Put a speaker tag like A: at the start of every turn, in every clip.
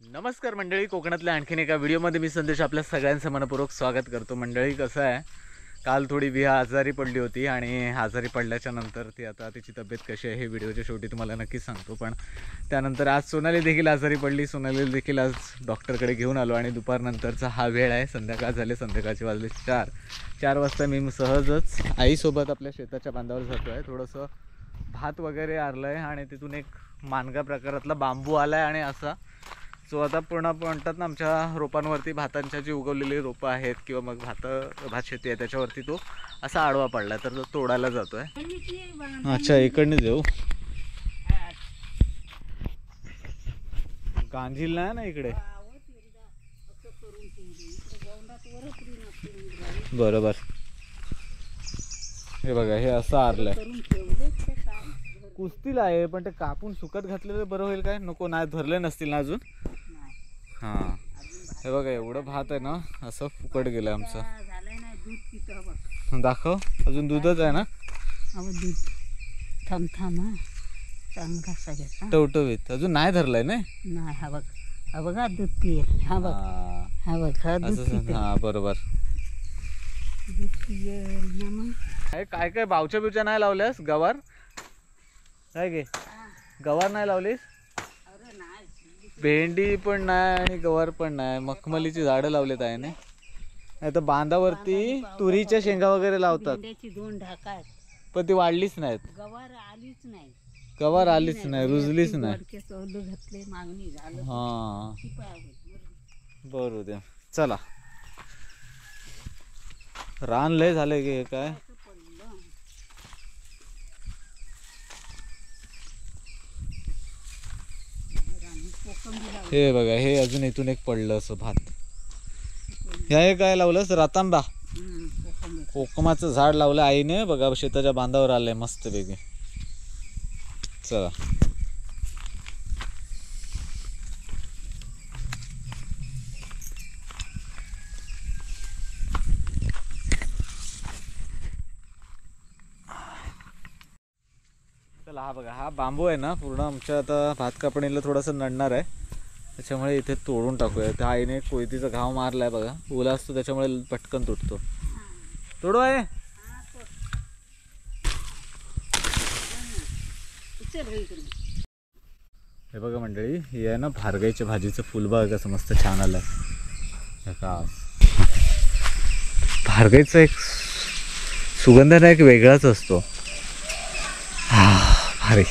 A: नमस्कार मंडळी, कोकणातल्या आणखीन एका व्हिडिओमध्ये मी संदेश आपल्या सगळ्यांचं मनपूर्वक स्वागत करतो। मंडळी कसं आहे, काल थोडी विहा आजारी पडली होती आणि आजारी पडल्याच्या नंतर ती आता तिची तब्येत कशी आहे हे व्हिडिओच्या शेवटी तुम्हाला नक्कीच सांगतो। पण त्यानंतर आज सोनाली देखील आजारी पडली। सोनाली देखील आज डॉक्टरकडे घेऊन आलो आणि दुपारनंतरचा हा वेळ आहे, संध्याकाळ झाले, संध्याकाळचे वाजले 4 वाजता मी सहजच आईसोबत आपल्या शेताच्या बांधावर जातो आहे। थोडंसं भात वगैरे आरलं आहे आणि तिथून एक मानगा प्रकारातला बांबू आला आहे आणि असा सो आता पूर्ण म्हणतात ना, आमच्या रोपांवरती भातांच्या जी उगवलेली रोपं आहेत किंवा मग भात शेती आहे त्याच्यावरती तो असा आडवा पडला, तर तो तोडायला जातो आहे। अच्छा, इकडनं जाऊ, गांजील नाही ना इकडे, बरोबर। हे बघा, हे असं आरलंय, कुस्तील आहे, पण ते कापून सुकत घातलेलं बरं होईल काय? नको, नाही धरले नसतील ना अजून। हां, हे बघा, एवढं भात आहे ना, असं फुकट गेलं आमचं। दाखव, अजून दूधच आहे ना,
B: दूध चांगला सगळ्याचा
A: टवटवीत, अजून नाही धरलंय ना।
B: नाही, हा बघा दूध पिये, हा बघा दूध पिते,
A: हां बरोबर।
B: दूध पिये ना। मग
A: काय काय बावच्या बिवच्या नाही लावल्यास? गवार काय गे, गवार नाही लावलीस? भेंडी पण नाही आणि गवार पण नाही, मखमलीची झाडं लावलेत आहे ना। नाही तर बांधावरती तुरीच्या शेंगा वगैरे लावतात,
B: भेंड्याची 2 ढाका आहेत,
A: पण ती वाढलीच नाहीत।
B: गवार आलीच नाही,
A: रुजलीच नाही।
B: घातले, मागणी झालं।
A: हां बरोबर द्या, चला। रान लय झाले की हे काय, हे बघा, हे अजून इथून एक पडलं असं भात। हे काय लावलंस? रतांबा, कोकमाचं झाड लावलं आईने, बघा शेताच्या बांधावर आलंय मस्त पैकी। चला, चला। हा बघा, हा बांबू आहे ना, पूर्ण आमच्या आता भात कापणीला थोडंसं नडणार आहे, त्याच्यामुळे इथे तोडून टाकूया। त्या आईने कोयतीचा घाव मारलाय बघा, ओला असतो त्याच्यामुळे पटकन तुटतो। तोडू आहे, हे बघा मंडळी, हे आहे ना भारगाईच्या भाजीचं फुल, बघा कसं मस्त छान आलंय। भारगाईचा एक सुगंध ना, एक वेगळाच असतो। भारी,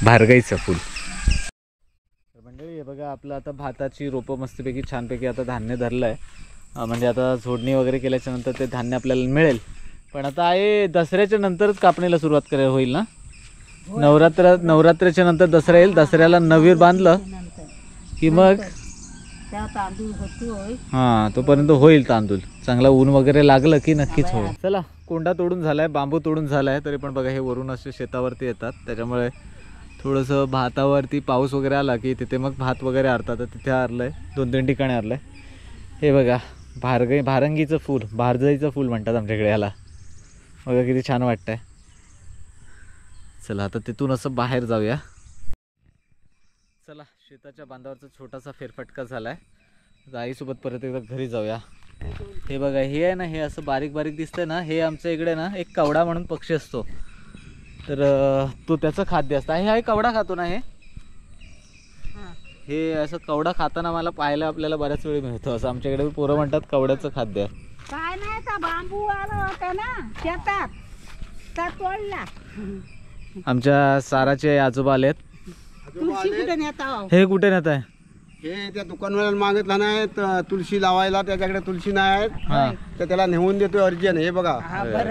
A: भारगाईचं फुल। मंडळी हे बघा, आपलं आता भाताची रोपं मस्तपैकी छानपैकी आता धान्य धरलं आहे, म्हणजे आता झोडणी वगैरे केल्याच्या नंतर ते धान्य आपल्याला मिळेल। पण आता आहे दसऱ्याच्या नंतरच कापणीला सुरुवात करायला होईल ना, नवरात्राच्या नंतर दसरा येईल, दसऱ्याला नवीर बांधलं की मग
B: तांदूळ होतोय।
A: हां, तोपर्यंत होईल तांदूळ, चांगला ऊन वगैरे लागलं की नक्कीच होईल। चला, कोंडा तोडून झालाय, बांबू तोडून झालाय, तरी पण बघा हे वरून असे शेतावरती येतात, त्याच्यामुळे थोडंसं भातावरती पाऊस वगैरे आला की तिथे मग भात वगैरे आरतात, तर तिथे आरलंय, 2-3 ठिकाणी आरलंय। हे बघा, भारंगीचं फूल, भारजाईचं फूल म्हणतात आमच्याकडे याला, बघा किती छान वाटतंय। चला, आता तिथून असं बाहेर जाऊया। चला, शेताच्या बांधावरचा छोटासा फेरफटका झालाय, आईसोबत परत एकदा घरी जाऊया। हे बघा, हे आहे ना, हे असं बारीक बारीक दिसतंय ना, हे आमच्या इकडे ना एक कवडा म्हणून पक्षी असतो, तर तो त्याचं खाद्य असतं। हे कवडा खातो ना, हे असं कवडा खाताना मला पाहायला आपल्याला बऱ्याच वेळी मिळतं, असं आमच्याकडे पोरं म्हणतात कवड्याचं खाद्य आहे।
B: काय नाही, का बांबू आला होता ना शेतात, का तोडला।
A: आमच्या साराचे आजोबा आलेत। हे कुठे नेत आहे?
C: हे त्या दुकानवाल्याला मागितला नाही, तुळशी लावायला त्याच्याकडे तुळशी नाही आहे, तर त्याला नेऊन देतोय अर्जन। हे बघा,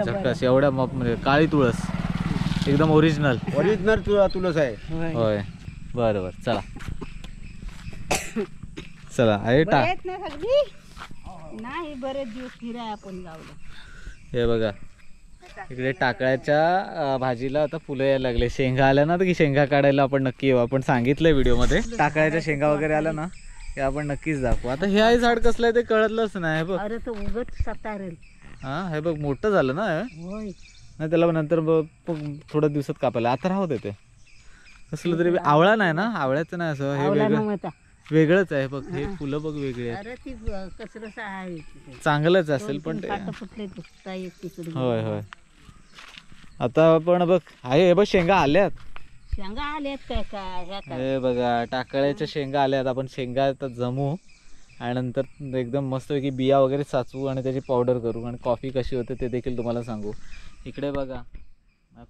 A: झक्कास, एवढ्या म्हणजे काळी तुळस, एकदम ओरिजिनल
C: तुळस आहे।
A: होय, बरोबर। चला चला, आहे
B: नाही, बरेच दिवस फिराय आपण गावला।
A: हे बघा, इकडे टाकळ्याच्या भाजीला आता फुलं यायला लागले, शेंगा आल्या ना, तर की शेंगा काढायला आपण नक्की येऊ, आपण सांगितलंय व्हिडिओमध्ये। टाकळ्याच्या शेंगा वगैरे आल्या ना, हे आपण नक्कीच दाखवू। आता हे झाड कसलं आहे ते कळलंच नाही बघ।
B: अरे तो उगत सतारेल।
A: हा, हे बघ मोठं झालं ना,
B: होय,
A: नाही त्याला नंतर थोड्या दिवसात कापायला, आता राहू दे ते। कसलं तरी आवळा नाही ना, आवळ्याचं नाही असं, हे
B: आवळा
A: वेगळं
B: नव्हता.
A: वेगळंच आहे बघ, हे फुलं बघ वेगळी आहेत.
B: अरे ती कसरस आहे तिथे.
A: चांगलंच असेल पण ते,
B: काटं फुटले दुखता एक तिकडे.
A: होय होय. आता आपण बघ आहे, हे बघ शेंगा आल्यात,
B: शेंगा आल्यात काय काय ह्या काय.
A: हे बघा टाकळ्याच्या शेंगा आल्यात. आपण शेंगा आता जमू आणि नंतर एकदम मस्तपैकी बिया वगैरे साचवू आणि त्याची पावडर करू आणि कॉफी कशी होते ते देखील तुम्हाला सांगू. इकडे बघा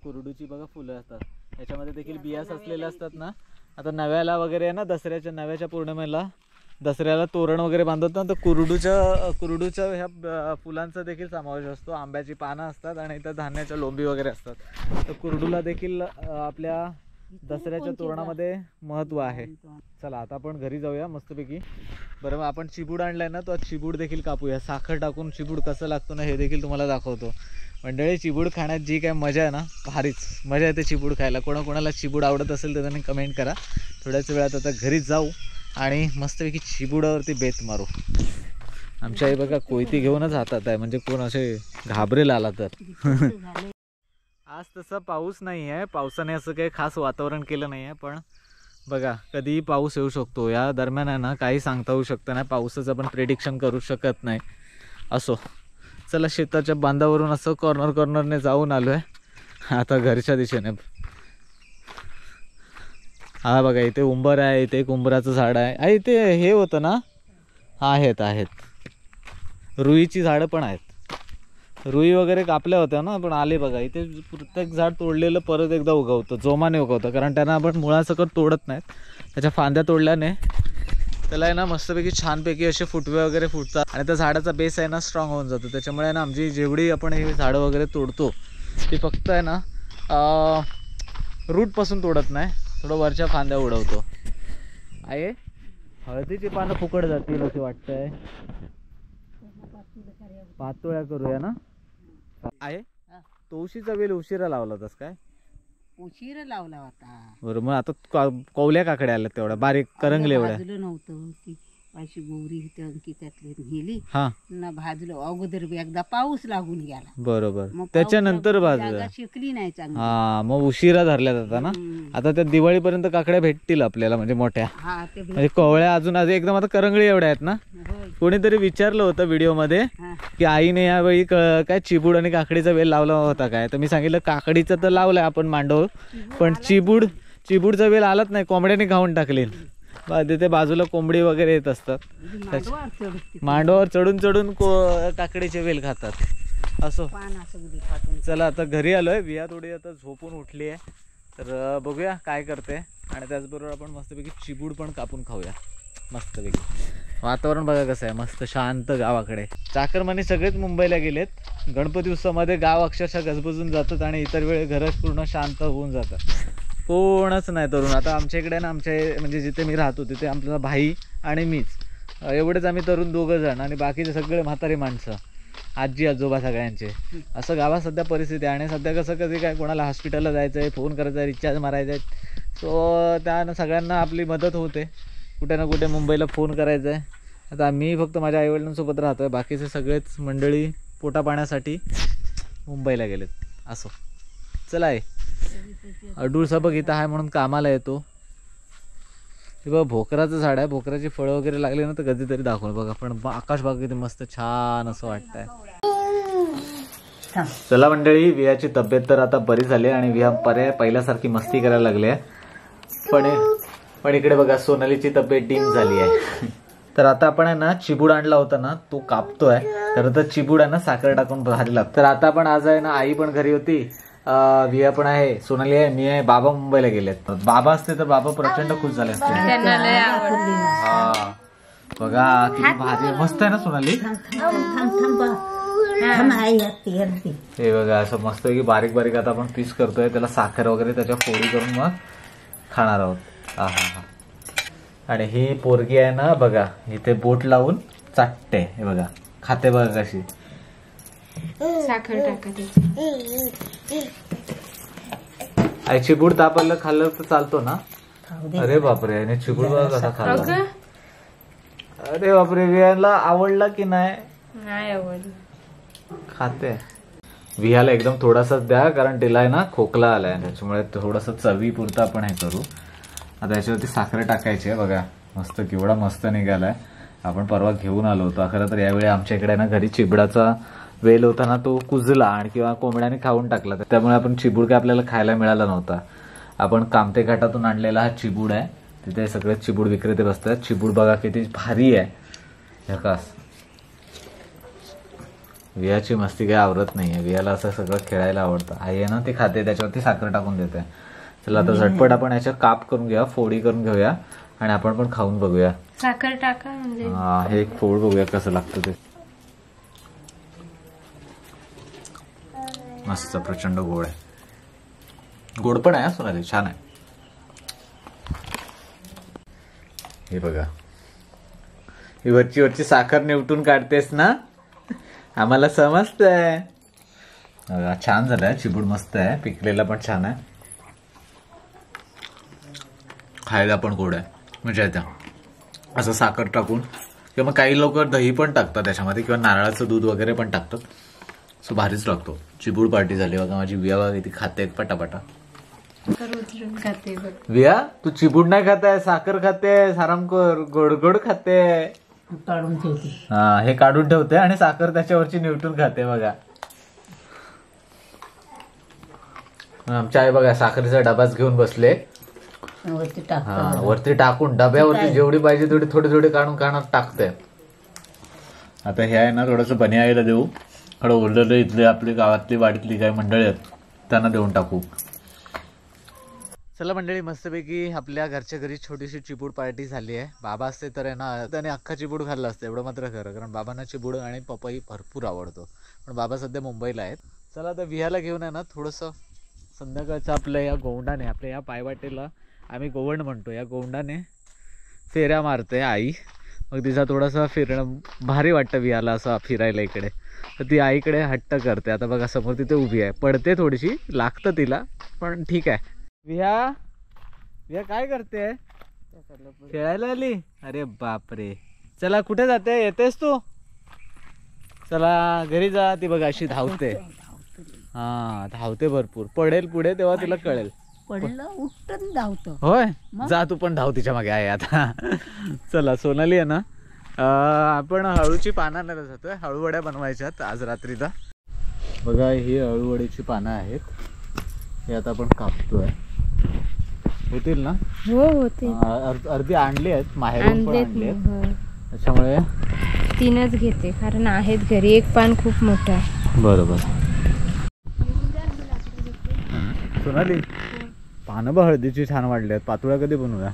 A: कुरडूची बघा फुलं असतात, याच्यामध्ये देखील बिया साचलेल्या असतात ना. आता नव्याला वगैरे आहे ना, नव्याच्या पौर्णिमेला दसऱ्याला तोरण वगैरे बांधतात ना, तर कुरडूच्या ह्या फुलांचा देखील समावेश असतो. आंब्याची पानं असतात आणि इथं धान्याच्या लोंबी वगैरे असतात. तर कुरडूला देखील आपल्या दसऱ्याच्या तोरणामध्ये महत्त्व आहे. चला आता आपण घरी जाऊया मस्तपैकी. बरं मग आपण चिबूड आणलाय ना, तो चिबूड देखील कापूया. साखर टाकून चिबूड कसं लागतो ना, हे देखील तुम्हाला दाखवतो. मंडळी चिबूड खाण्यात जी काय मजा आहे ना, भारीच मजा येते चिबूड खायला. कोणाकोणाला चिबूड आवडत असेल तर त्यांनी कमेंट करा. थोड्याच वेळात आता घरी जाऊ आणि मस्तपैकी चिबुडावरती बेत मारू. आमच्या आई बघा कोयती घेऊनच हातात आहे, म्हणजे कोण असे घाबरेल आला तर. आज तसा पाऊस नाही आहे, पावसाने असं काही खास वातावरण केलं नाही आहे, पण बघा कधीही पाऊस येऊ शकतो. या दरम्यान आहे ना, काही सांगता येऊ शकतं नाही, पावसाचं आपण प्रेडिक्शन करू शकत नाही. असो चला, शेताच्या बांधावरून असं कॉर्नरने जाऊन आलो आहे आता घरच्या दिशेने. हा बघा इथे उंबर आहे, इथे एक उंबराचं झाड आहे. इथे हे होतं ना, आहेत रुईची झाडं पण आहेत. रुई वगैरे कापल्या होत्या ना, पण आले बघा इथे. प्रत्येक झाड तोडलेलं परत एकदा उगवतं, जोमाने उगवतं, कारण त्यांना आपण मुळासकट तोडत नाहीत. त्याच्या फांद्या तोडल्याने त्याला आहे ना मस्तपैकी छानपैकी असे फुटवे वगैरे फुटतात आणि त्या झाडाचा बेस आहे ना स्ट्रॉंग होऊन जातो. त्याच्यामुळे आहे ना आमची जेवढी आपण हे झाडं वगैरे तोडतो ती फक्त आहे ना रूटपासून तोडत नाही, थोडं वरच्या फांद्या उडवतो. आहे हळदीची पानं फुकट जातील असे वाटतंय. पातोळ्या करूया ना. आहे तुळशीचा वेल उशिरा लावला होतास काय?
B: उशीर लावला होता.
A: बरं मग आता कौल्या काकड्या आल्या तेवढ्या बारीक करंगले एवढ्या.
B: भाजलं नव्हतं ती अशी गोवरी इथं अंकितातली नेली
A: हा
B: ना, भाजलं अगोदर एकदा पाऊस लागून गेला.
A: बरोबर,
B: मग
A: त्याच्यानंतर
B: पाऊस
A: भाजलं.
B: जागा शिकली नाही चांगली.
A: हा मग उशिरा धरल्या जातात ना. आता त्या दिवाळीपर्यंत काकड्या भेटतील आपल्याला, म्हणजे मोठ्या,
B: हा ते
A: म्हणजे कवळ्या अजून एकदम आता करंगळी एवढ्या आहेत ना.
B: होय.
A: कोणीतरी विचारलं होतं व्हिडिओमध्ये
B: हा.
A: की आईने यावेळी काय चिबूड आणि काकडीचा वेल लावला होता काय, तर मी सांगितलं काकडीचा तर लावलाय आपण मांडव, पण चिबूडचा वेल आलाच नाही, कोंबड्याने खाऊन टाकले. ते बाजूला कोंबडी वगैरे येत असतात,
B: मांडवावर चढते.
A: मांडवावर चढून काकडीचे वेल खातात. असो
B: पान असं उडी फाटून.
A: चला आता घरी आलोय. विया थोडी आता झोपून उठली आहे, तर बघूया काय करते. आणि त्याचबरोबर आपण मस्तपैकी चिबूड पण कापून खाऊया मस्तपैकी. वातावरण बघा कसं आहे, मस्त शांत गावाकडे. चाकरमानी सगळेच मुंबईला गेलेत. गणपती उत्सवामध्ये गाव अक्षरशः गजबजून जातात आणि इतर वेळी घरच पूर्ण शांत होऊन जातात, कोणच नाही तरुण. आता आमच्या इकडे ना, म्हणजे जिथे मी राहतो तिथे आपला भाई आणि मीच एवढेच आम्ही तरुण, 2 जण, आणि बाकीचे सगळे म्हातारी माणसं, आजी आजोबा सगळ्यांचे. असं गावात सध्या परिस्थिती आहे. आणि सध्या कसं कधी काय कोणाला हॉस्पिटलला जायचं आहे, फोन करायचा आहे, रिचार्ज मारायचा आहे, सो त्या सगळ्यांना आपली मदत होते. कुठे ना कुठे मुंबईला फोन करायचा आहे. आता मी फक्त माझ्या आईवडिलांसोबत राहतो आहे, बाकीचे सगळेच मंडळी पोटा पाण्यासाठी मुंबईला गेलेत. असो चला, आहे अडूळसा बघ इथं आहे म्हणून कामाला येतो. हे बघा भोकराचं झाड आहे, भोकराची फळं वगैरे लागली ना तर कधीतरी दाखवलं बघा. पण आकाश बघा किती मस्त छान असं वाटतंय. चला मंडळी, वियाची तब्येत तर आता बरी झाली आणि विया पहिल्यासारखी मस्ती करायला लागली आहे. पण इकडे बघा सोनालीची तब्येत डीम झाली आहे. तर आता आपण आहे ना चिबूड आणला होता ना, तो कापतोय. खरं तर चिबूड आहे ना साखर टाकून भारी लागतो. तर आता आपण आज आहे ना, आई पण घरी होती, विया पण आहे, सोनाली आहे, मी आहे, बाबा मुंबईला गेलेत. बाबा असते तर बाबा प्रचंड खुश झाले असते. हा बघा किती भारी मस्त आहे ना सोनाली. हे बघा असं मस्त की बारीक बारीक आता आपण पीस करतोय, त्याला साखर वगैरे त्याच्या फोडी करून मग खाणार आहोत. हा हा हा. आणि ही पोरगी आहे ना बघा, इथे बोट लावून चाटते, हे बघा खाते बघा कशी.
D: साखर टाकते.
A: आई चिबूड तापलं खाल्लं तर चालतो ना. अरे बापरे, आणि चिबूड बघा कसा खाल्ला. अरे बापरे, वियाला आवडला की नाही?
D: नाही आवडलं.
A: खाते. विहाला एकदम थोडासाच द्या, कारण तिला आहे ना खोकला आलाय, त्याच्यामुळे थोडंसं चवी पुरतं आपण हे करू. आता याच्यावरती साखर टाकायची आहे. बघा मस्त, केवढा मस्त निघालाय. आपण परवा घेऊन आलो होतो. खरं तर यावेळी आमच्या इकडे ना घरी चिबडाचा वेल होता ना, तो कुजला आणि किंवा कोंबड्याने खाऊन टाकला, त्यामुळे आपण चिबूड काय आपल्याला खायला मिळाला नव्हता. आपण कामते घाटातून आणलेला हा चिबूड आहे. तिथे सगळे चिबूड विक्रेते बसतात. चिबूड बघा किती भारी आहे, झकास. वियाची मस्ती काही आवरत नाहीये. वियाला असं सगळं खेळायला आवडतं. आई आहे ना ती खाते, त्याच्यावरती साखर टाकून देते. चला आता झटपट आपण याच्या काप करून घेऊया, फोडी करून घेऊया आणि आपण पण खाऊन बघूया.
D: साखर टाका म्हणजे
A: हे एक फोड बघूया कसं लागतं ते. मस्त, प्रचंड गोड आहे. गोड पण आहे सोनाली, छान आहे. हे बघा, ही वरची वरची साखर निवटून काढतेस ना, आम्हाला समजतंय. छान झालंय चिबूड, मस्त आहे. पिकलेला पण छान आहे, खायला पण गोड आहे. मजा येते असं साखर टाकून. किंवा काही लोक दही पण टाकतात त्याच्यामध्ये, किंवा नारळाचं दूध वगैरे पण टाकतात. सो भारीच लागतो. चिबूड पार्टी झाली बघा माझी. विया बघा किती खाते पटापटा.
D: खाते बघ.
A: विया तू चिबूड नाही खाते, साखर खाते, आरामखोर, गोड गोड खाते.
B: काढून ठेवते.
A: हा, हे काढून ठेवते आणि साखर त्याच्यावरची निवटून खाते बघा. आमच्या आई बघा साखरेचा डबाच घेऊन बसले. वरती टाकून डब्यावरती जेवढी पाहिजे तेवढी थोडी थोडी काढून काढून टाकते. आता हे आहे ना थोडंसं बनी आईला देऊ. थोडं उरलेलं इथले आपली गावातली वाडीतली काही मंडळी आहेत त्यांना देऊन टाकू. चला मंडळी, मस्तपैकी आपल्या घरच्या घरी छोटीशी चिबूड पार्टी झाली आहे. बाबा असते तर आहे ना त्याने अख्खा चिबूड खाल्ला असतं, एवढं मात्र खरं, कारण बाबांना चिबूड आणि पपई भरपूर आवडतो. पण बाबा सध्या मुंबईला आहेत. चला आता विहाला घेऊन आहे ना थोडंसं संध्याकाळचं आपल्या या गोंडाने, आपल्या या पायवाटेला आम्ही गोवंड म्हणतो, या गोंडाने फेऱ्या मारते आई. मग तिचा थोडासा फिरणं भारी वाटतं विहाला असं फिरायला इकडे. तर ती आईकडे हट्ट करते. आता बघा समोर तिथे उभी आहे, पडते थोडीशी, लागतं तिला पण ठीक आहे. विहा, विहा काय करते? खेळायला आली? अरे बापरे. चला कुठे जाते, येतेस तू? चला घरी जा. ती बघा अशी धावते. हा, धावते भरपूर. पडेल पुढे तेव्हा तिला कळेल.
B: पडलं उठून धावतो.
A: होय, जा तू पण धाव तिच्या मागे आहे आता. चला सोनाली आहे ना, आपण हळूची पानं आणायला जातोय. हळूवड्या बनवायच्यात आज रात्रीला. बघा ही हळूवडीची पानं आहेत, हे आता आपण कापतोय. होतील ना?
D: हो होते.
A: अर्धी आणली आहेत, माहेरून पण आणली आहेत, त्याच्यामुळे
D: 3च घेते कारण आहेत घरी. एक पान खूप मोठं आहे.
A: बरोबर. सोनाली, पानं बघ हळदीची छान वाढली आहेत. पातोळ्या कधी बनवूया?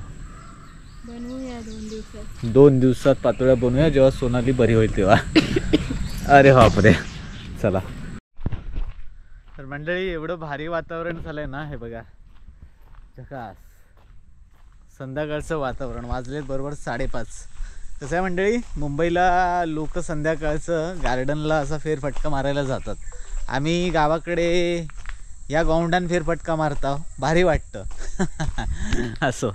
D: बनवूया 2 दिवसात.
A: 2 दिवसात पातोळ्या बनवूया, जेव्हा सोनाली बरी होईल तेव्हा. अरे बापरे. चला तर मंडळी, एवढं भारी वातावरण झालंय ना, हे बघा झकास. संध्याकाळचं वातावरण, वाजलेत बरोबर 5:30. कसं आहे मंडळी, मुंबईला लोक संध्याकाळचं गार्डनला असा फेरफटका मारायला जातात. आम्ही गावाकडे या गौंडान फेरफटका मारता, भारी वाटतं. असो.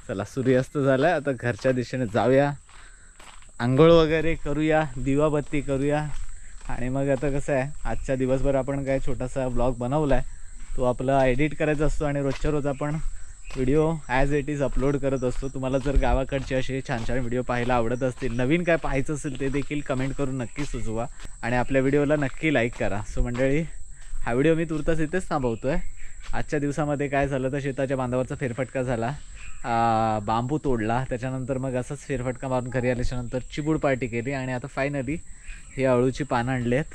A: चला सूर्यास्त झालाय, आता घरच्या दिशेने जाऊया, आंघोळ वगैरे करूया, दिवाबत्ती करूया. आणि मग आता कसं आहे, आजच्या दिवसभर आपण काय छोटासा ब्लॉग बनवला आहे, तो आपला एडिट करायचा असतो आणि रोजच्या रोज आपण video as it is upload करत असतो. तुम्हाला जर गावाकडचे असे छान छान व्हिडिओ पाहायला आवडत असतील, नवीन काय पाहायचं असेल ते देखील कमेंट करून नक्की सुचवा आणि आपल्या व्हिडिओला नक्की लाईक करा. सो मंडळी, हा व्हिडिओ मी तुर्तास इथेच थांबवतो आहे. आजच्या दिवसामध्ये काय झालं तर शेताच्या बांधावरचा फेरफटका झाला, बांबू तोडला, त्याच्यानंतर मग असंच फेरफटका मारून घरी आल्याच्यानंतर चिबूड पार्टी केली आणि आता फायनली ही अळूची पानं आणली आहेत.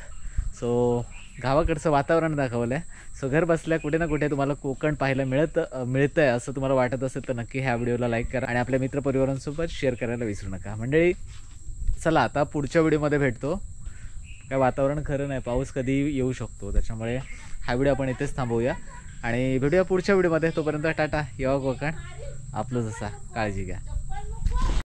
A: सो गावाकडचं वातावरण दाखवलं आहे. सो घर बसल्या कुठे ना कुठे तुम्हाला कोकण पाहायला मिळतं आहे असं तुम्हाला वाटत असेल तर नक्की ह्या व्हिडिओला लाईक करा आणि आपल्या मित्रपरिवारांसोबत शेअर करायला विसरू नका. मंडळी चला आता पुढच्या व्हिडिओमध्ये भेटतो. काय वातावरण खरं नाही, पाऊस कधी येऊ शकतो, त्याच्यामुळे हा व्हिडिओ आपण इथेच थांबवूया आणि भेटूया पुढच्या व्हिडिओमध्ये. तोपर्यंत टाटा, येवा कोकण, आपलं जसा, काळजी घ्या.